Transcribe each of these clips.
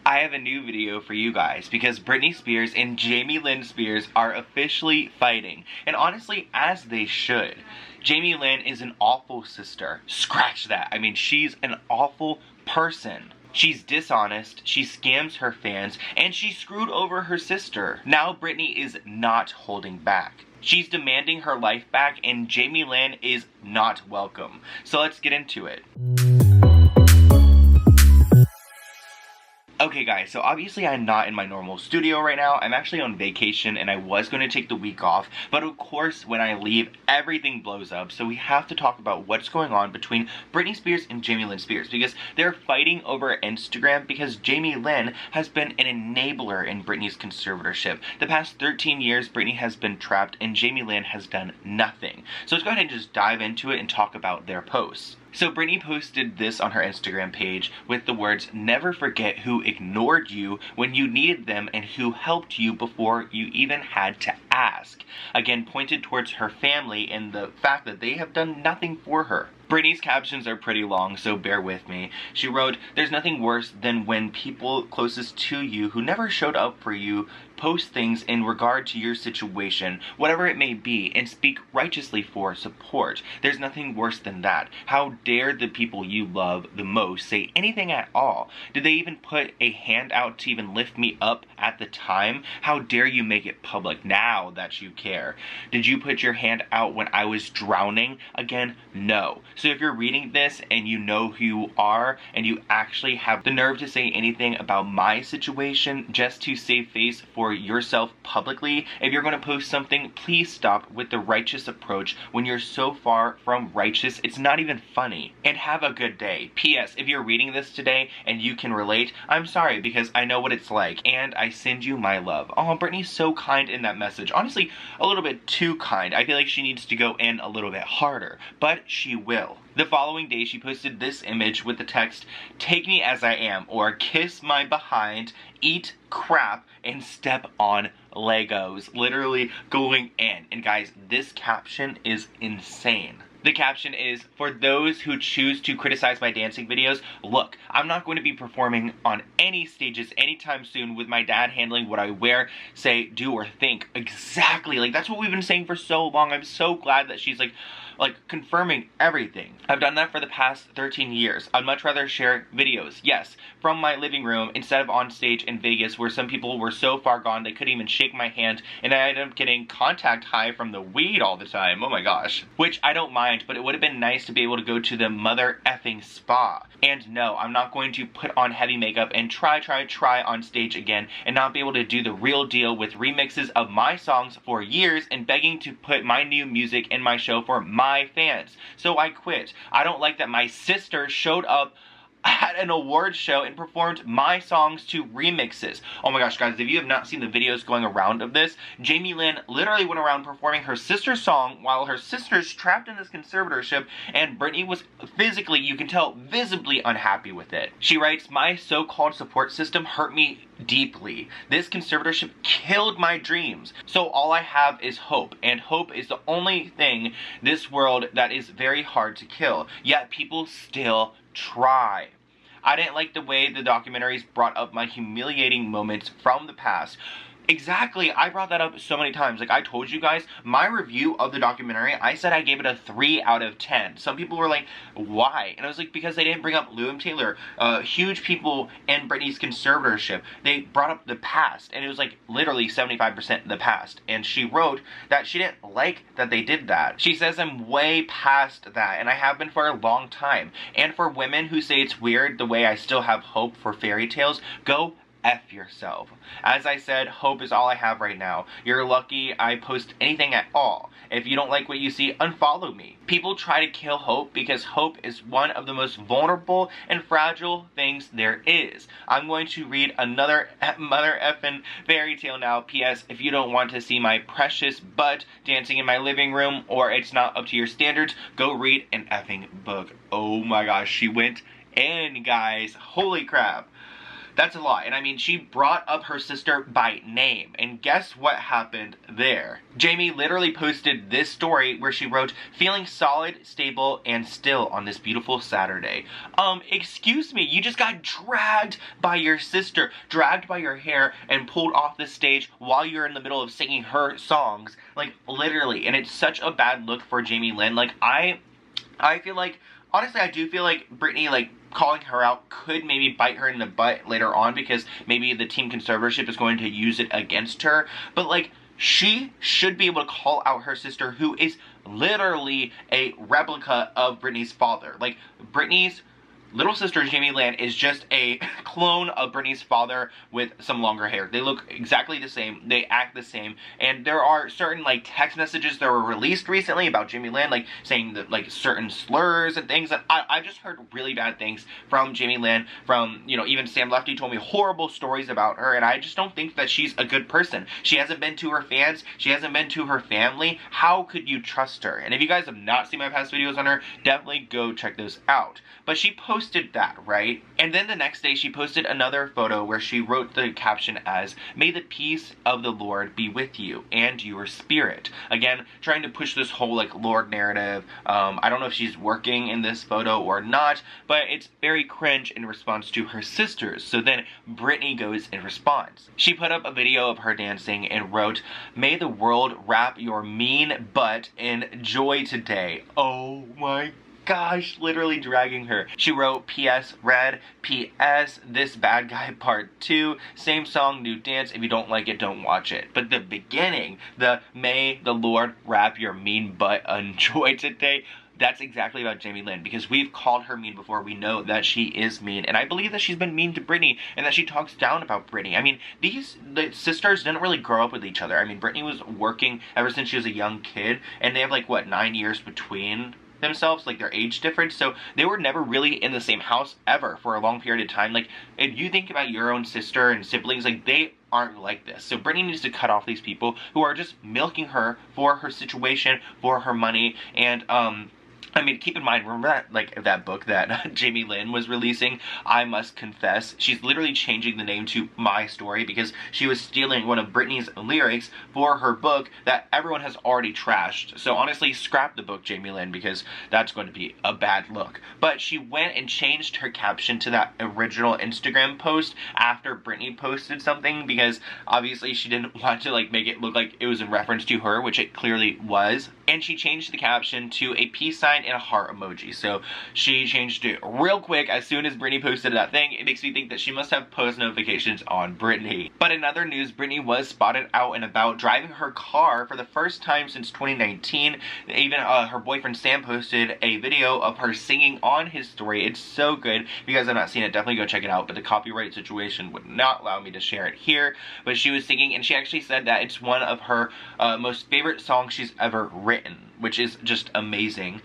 I have a new video for you guys because Britney Spears and Jamie Lynn Spears are officially fighting. And honestly, as they should. Jamie Lynn is an awful sister. Scratch that. I mean, she's an awful person. She's dishonest, she scams her fans, and she screwed over her sister. Now Britney is not holding back. She's demanding her life back, and Jamie Lynn is not welcome. So let's get into it. Okay guys, so obviously I'm not in my normal studio right now. I'm actually on vacation and I was going to take the week off. But of course, when I leave, everything blows up. So we have to talk about what's going on between Britney Spears and Jamie Lynn Spears. Because they're fighting over Instagram because Jamie Lynn has been an enabler in Britney's conservatorship. The past 13 years, Britney has been trapped and Jamie Lynn has done nothing. So let's go ahead and just dive into it and talk about their posts. So Britney posted this on her Instagram page with the words, "Never forget who ignored you when you needed them and who helped you before you even had to ask." Again, pointed towards her family and the fact that they have done nothing for her. Britney's captions are pretty long, so bear with me. She wrote, "There's nothing worse than when people closest to you who never showed up for you post things in regard to your situation, whatever it may be, and speak righteously for support. There's nothing worse than that. How dare the people you love the most say anything at all? Did they even put a hand out to even lift me up at the time? How dare you make it public now that you care? Did you put your hand out when I was drowning? Again, no." So if you're reading this and you know who you are and you actually have the nerve to say anything about my situation just to save face for yourself publicly, if you're going to post something, please stop with the righteous approach when you're so far from righteous. It's not even funny. And have a good day. P.S. If you're reading this today and you can relate, I'm sorry because I know what it's like and I send you my love. Oh, Britney's so kind in that message. Honestly, a little bit too kind. I feel like she needs to go in a little bit harder, but she will. The following day, she posted this image with the text, "Take me as I am," or "Kiss my behind, eat crap, and step on Legos." Literally going in. And guys, this caption is insane. The caption is, "For those who choose to criticize my dancing videos, look, I'm not going to be performing on any stages anytime soon with my dad handling what I wear, say, do, or think." Exactly. Like, that's what we've been saying for so long. I'm so glad that she's like confirming everything. I've done that for the past 13 years. I'd much rather share videos, yes, from my living room instead of on stage in Vegas where some people were so far gone they couldn't even shake my hand and I ended up getting contact high from the weed all the time. Oh my gosh. Which I don't mind, but it would have been nice to be able to go to the mother effing spa. And no, I'm not going to put on heavy makeup and try on stage again and not be able to do the real deal with remixes of my songs for years and begging to put my new music in my show for my fans. So I quit. I don't like that my sister showed up at an awards show and performed my songs to remixes. Oh my gosh, guys, if you have not seen the videos going around of this, Jamie Lynn literally went around performing her sister's song while her sister's trapped in this conservatorship, and Britney was physically, you can tell, visibly unhappy with it. She writes, "My so-called support system hurt me deeply. This conservatorship killed my dreams. So all I have is hope, and hope is the only thing this world that is very hard to kill. Yet people still try." I didn't like the way the documentaries brought up my humiliating moments from the past. Exactly, I brought that up so many times. Like I told you guys, my review of the documentary, I said I gave it a 3 out of 10. Some people were like, why? And I was like, because they didn't bring up Lou and Taylor, huge people in Britney's conservatorship. They brought up the past, and it was like literally 75% the past. And she wrote that she didn't like that they did that. She says I'm way past that, and I have been for a long time. And for women who say it's weird the way I still have hope for fairy tales, go F yourself. As I said, hope is all I have right now. You're lucky I post anything at all. If you don't like what you see, unfollow me. People try to kill hope because hope is one of the most vulnerable and fragile things there is. I'm going to read another mother effing fairy tale now. P.S. If you don't want to see my precious butt dancing in my living room or it's not up to your standards, go read an effing book. Oh my gosh, she went in, guys. Holy crap. That's a lot. And I mean, she brought up her sister by name. And guess what happened there? Jamie literally posted this story where she wrote, "Feeling solid, stable, and still on this beautiful Saturday." Excuse me, you just got dragged by your sister, dragged by your hair, and pulled off the stage while you're in the middle of singing her songs. Like, literally. And it's such a bad look for Jamie Lynn. Like, I feel like, honestly, I do feel like Britney, like, calling her out could maybe bite her in the butt later on, because maybe the team conservatorship is going to use it against her. But, like, she should be able to call out her sister, who is literally a replica of Britney's father. Like, Britney's little sister, Jamie Lynn, is just a clone of Britney's father with some longer hair. They look exactly the same. They act the same. And there are certain, like, text messages that were released recently about Jamie Lynn, like, saying that, like, certain slurs and things. And I've just heard really bad things from Jamie Lynn, from, you know, even Sam Lefty told me horrible stories about her, and I just don't think that she's a good person. She hasn't been to her fans. She hasn't been to her family. How could you trust her? And if you guys have not seen my past videos on her, definitely go check those out. But she posted that, right? And then the next day she posted another photo where she wrote the caption as, "May the peace of the Lord be with you and your spirit." Again, trying to push this whole, like, Lord narrative. I don't know if she's working in this photo or not, but it's very cringe in response to her sisters. So then Britney goes in response. She put up a video of her dancing and wrote, "May the world wrap your mean butt in joy today." Oh my gosh, literally dragging her. She wrote, "P.S. Red, P.S. This Bad Guy Part 2, same song, new dance. If you don't like it, don't watch it." But the beginning, the "May the Lord wrap your mean butt in joy today," that's exactly about Jamie Lynn, because we've called her mean before. We know that she is mean, and I believe that she's been mean to Britney, and that she talks down about Britney. I mean, the sisters didn't really grow up with each other. I mean, Britney was working ever since she was a young kid, and they have, like, what, 9 years between themselves, like, their age difference, so they were never really in the same house ever for a long period of time. Like, if you think about your own sister and siblings, like, they aren't like this. So Britney needs to cut off these people who are just milking her for her situation, for her money. And I mean, keep in mind, remember that, like, that book that Jamie Lynn was releasing, I Must Confess? She's literally changing the name to My Story because she was stealing one of Britney's lyrics for her book that everyone has already trashed. So honestly, scrap the book, Jamie Lynn, because that's going to be a bad look. But she went and changed her caption to that original Instagram post after Britney posted something, because obviously she didn't want to, like, make it look like it was in reference to her, which it clearly was. And she changed the caption to a peace sign and a heart emoji. So she changed it real quick as soon as Britney posted that thing. It makes me think that she must have post notifications on Britney. But in other news, Britney was spotted out and about driving her car for the first time since 2019. Even her boyfriend Sam posted a video of her singing on his story. It's so good. If you guys have not seen it, definitely go check it out. But the copyright situation would not allow me to share it here. But she was singing, and she actually said that it's one of her most favorite songs she's ever written, which is just amazing.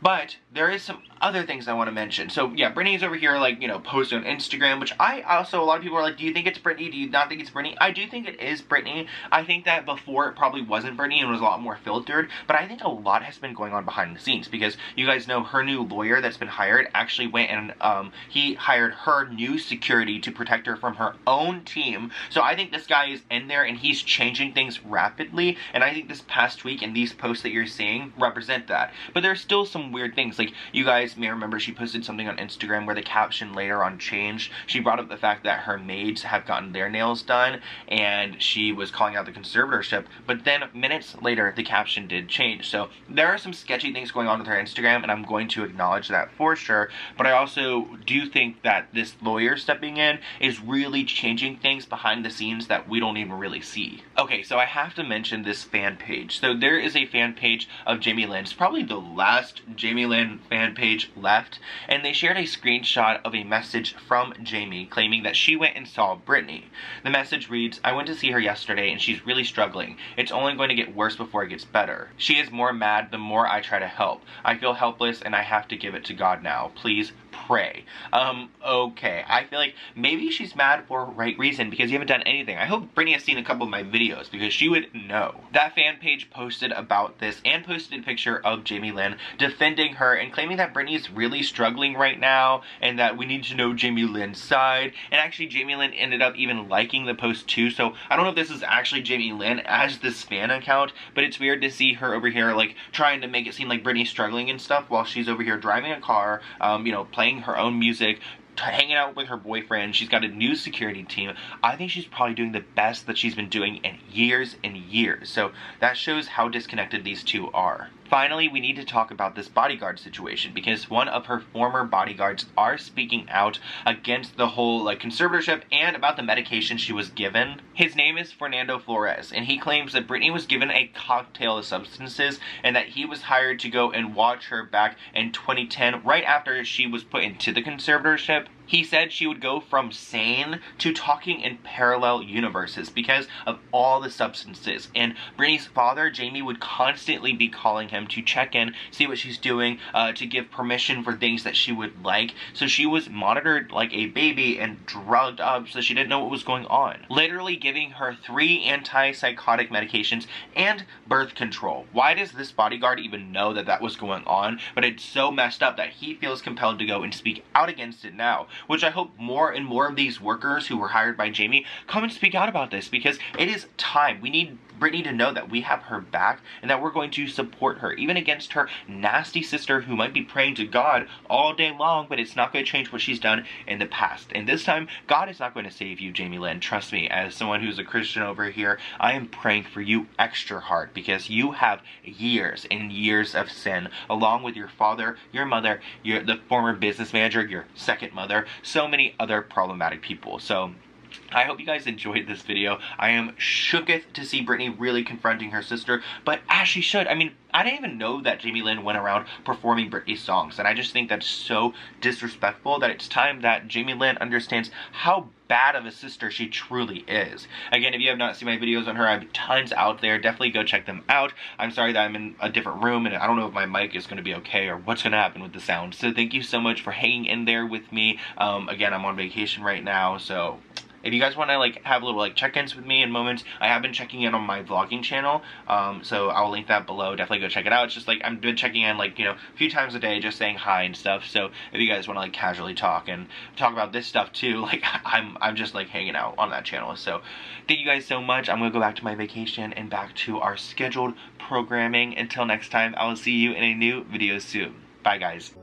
But there is some other things I want to mention. So yeah, Britney's over here, like, you know, posting on Instagram, which I also, a lot of people are like, do you think it's Britney? Do you not think it's Britney? I do think it is Britney. I think that before it probably wasn't Britney and was a lot more filtered, but I think a lot has been going on behind the scenes, because you guys know her new lawyer that's been hired actually went and he hired her new security to protect her from her own team. So I think this guy is in there and he's changing things rapidly, and I think this past week and these posts that you're seeing represent that. But there's still some weird things. Like, you guys may remember she posted something on Instagram where the caption later on changed. She brought up the fact that her maids have gotten their nails done, and she was calling out the conservatorship, but then minutes later the caption did change. So there are some sketchy things going on with her Instagram, and I'm going to acknowledge that for sure. But I also do think that this lawyer stepping in is really changing things behind the scenes that we don't even really see. Okay, so I have to mention this fan page. So there is a fan page of Jamie Lynn. It's probably the last Jamie Lynn fan page left, and they shared a screenshot of a message from Jamie claiming that she went and saw Britney. The message reads, "I went to see her yesterday and she's really struggling. It's only going to get worse before it gets better. She is more mad the more I try to help. I feel helpless and I have to give it to God now. Please pray." Okay. I feel like maybe she's mad for right reason, because you haven't done anything. I hope Britney has seen a couple of my videos, because she would know. That fan page posted about this and posted a picture of Jamie Lynn defending defending her and claiming that Britney is really struggling right now and that we need to know Jamie Lynn's side. And actually Jamie Lynn ended up even liking the post too, so I don't know if this is actually Jamie Lynn as this fan account, but it's weird to see her over here like trying to make it seem like Britney's struggling and stuff while she's over here driving a car, you know, playing her own music, hanging out with her boyfriend. She's got a new security team. I think she's probably doing the best that she's been doing in years and years. So that shows how disconnected these two are. Finally, we need to talk about this bodyguard situation because one of her former bodyguards are speaking out against the whole like conservatorship and about the medication she was given. His name is Fernando Flores, and he claims that Britney was given a cocktail of substances and that he was hired to go and watch her back in 2010 right after she was put into the conservatorship. He said she would go from sane to talking in parallel universes because of all the substances, and Britney's father, Jamie, would constantly be calling him to check in, see what she's doing, to give permission for things that she would like. So she was monitored like a baby and drugged up so she didn't know what was going on. Literally giving her 3 antipsychotic medications and birth control. Why does this bodyguard even know that that was going on? But it's so messed up that he feels compelled to go and speak out against it now, which I hope more and more of these workers who were hired by Jamie come and speak out about this, because it is time. We need Britney to know that we have her back and that we're going to support her, even against her nasty sister who might be praying to God all day long, but it's not going to change what she's done in the past. And this time, God is not going to save you, Jamie Lynn. Trust me, as someone who's a Christian over here, I am praying for you extra hard because you have years and years of sin, along with your father, your mother, the former business manager, your second mother, so many other problematic people. So I hope you guys enjoyed this video. I am shooketh to see Britney really confronting her sister, but as she should. I mean, I didn't even know that Jamie Lynn went around performing Britney's songs, and I just think that's so disrespectful that it's time that Jamie Lynn understands how bad of a sister she truly is. Again, if you have not seen my videos on her, I have tons out there. Definitely go check them out. I'm sorry that I'm in a different room, and I don't know if my mic is going to be okay or what's going to happen with the sound. So thank you so much for hanging in there with me. Again, I'm on vacation right now, so if you guys want to like have little like check-ins with me in moments, I have been checking in on my vlogging channel, so I'll link that below. Definitely go check it out. It's just like I've been checking in like, you know, a few times a day, just saying hi and stuff. So if you guys want to like casually talk and talk about this stuff too, like I'm just like hanging out on that channel. So thank you guys so much. I'm gonna go back to my vacation and back to our scheduled programming. Until next time, I will see you in a new video soon. Bye guys.